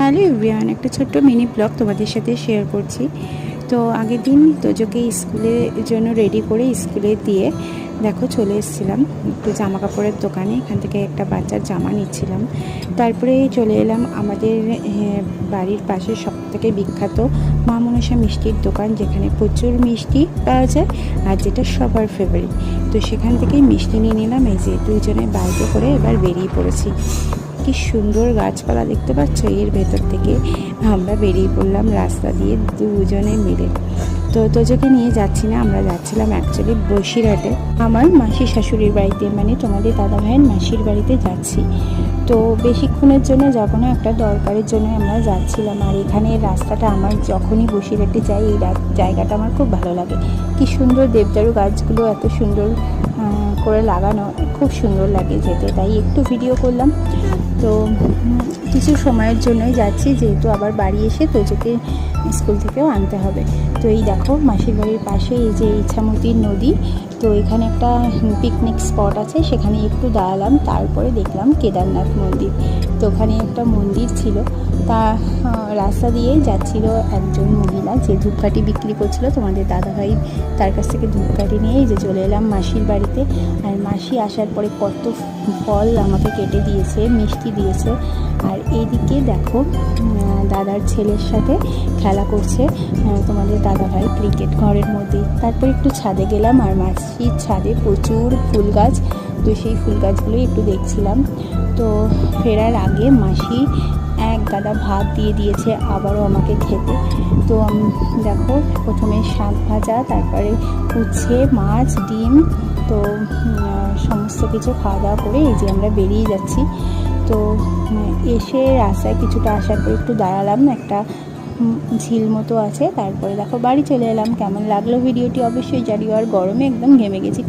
Hello everyone, একটা ছোট্ট mini blog তোমাদের সাথে শেয়ার করছি। তো আগের দিন তোজোকে স্কুলের জন্য রেডি করে স্কুলে দিয়ে দেখো চলে এসেছিলাম একটু জামা কাপড়ের দোকানে। এখান থেকে একটা বাচ্চার জামা নিচ্ছিলাম। তারপরে চলে এলাম আমাদের বাড়ির পাশে সবথেকে বিখ্যাত মা মনসা মিষ্টির দোকান, যেখানে প্রচুর মিষ্টি পাওয়া যায় আর যেটা সবার ফেভারিট। তো সেখান থেকেই মিষ্টি নিয়ে নিলাম। এই যে দুইজনে বাইকে করে এবার বেরিয়ে পড়েছি। কি সুন্দর গাছপালা দেখতে পাচ্ছ, এর ভেতর থেকে আমরা বেরিয়ে পড়লাম রাস্তা দিয়ে দুজনে মিলে। তো তোজোকে নিয়ে যাচ্ছি না, আমরা যাচ্ছিলাম অ্যাকচুয়ালি বসিরহাটে আমার মাসি শাশুড়ির বাড়িতে, মানে তোমাদের দাদা ভাইয়ের মাসির বাড়িতে যাচ্ছি। তো বেশিক্ষণের জন্য যাবো না, একটা দরকারের জন্য আমরা যাচ্ছিলাম। আর এখানে রাস্তাটা আমার যখনই বসিরহাটে যাই এই জায়গাটা আমার খুব ভালো লাগে। কি সুন্দর দেবদারু গাছগুলো এত সুন্দর করে লাগানো, খুব সুন্দর লাগে যেতে, তাই একটু ভিডিও করলাম। তো কিছু সময়ের জন্যই যাচ্ছি, যেহেতু আবার বাড়ি এসে তোজোকে স্কুল থেকেও আনতে হবে। তো এই দেখো মাসির বাড়ির পাশে এই যে ইছামতি নদী, তো এখানে একটা পিকনিক স্পট আছে, সেখানে একটু দাঁড়ালাম। তারপরে দেখলাম কেদারনাথ মন্দির। তো ওখানে একটা মন্দির ছিল, তা রাস্তা দিয়ে যাচ্ছিল একজন মহিলা যে ধূপকাঠি বিক্রি করছিল, তোমাদের দাদাভাই তার কাছ থেকে ধূপকাঠি নিয়ে এই যে চলে এলাম মাসির বাড়িতে। আর মাসি আসার পরে কত ফল আমাকে কেটে দিয়েছে, মিষ্টি দিয়েছে। আর এইদিকে দেখো দাদার ছেলের সাথে খেলা করছে তোমাদের দাদাভাই ক্রিকেট ঘরের মধ্যে। তারপর একটু ছাদে গেলাম, আর মাসির ছাদে প্রচুর ফুল গাছ, তো সেই ফুল গাছগুলোই একটু দেখছিলাম। তো ফেরার আগে মাসি এক গাদা ভাত দিয়ে দিয়েছে আবারও আমাকে খেতে। তো দেখো প্রথমে শাক ভাজা, তারপরে উচ্ছে, মাছ, ডিম, তো সমস্ত কিছু খাওয়া দাওয়া করে এই যে আমরা বেরিয়ে যাচ্ছি। তো এসে রাস্তায় কিছুটা আসার পর একটু দাঁড়ালাম, একটা ঝিল মতো আছে। তারপরে দেখো বাড়ি চলে এলাম। কেমন লাগলো ভিডিওটি অবশ্যই জানিও। আর গরমে একদম ঘেমে গেছি।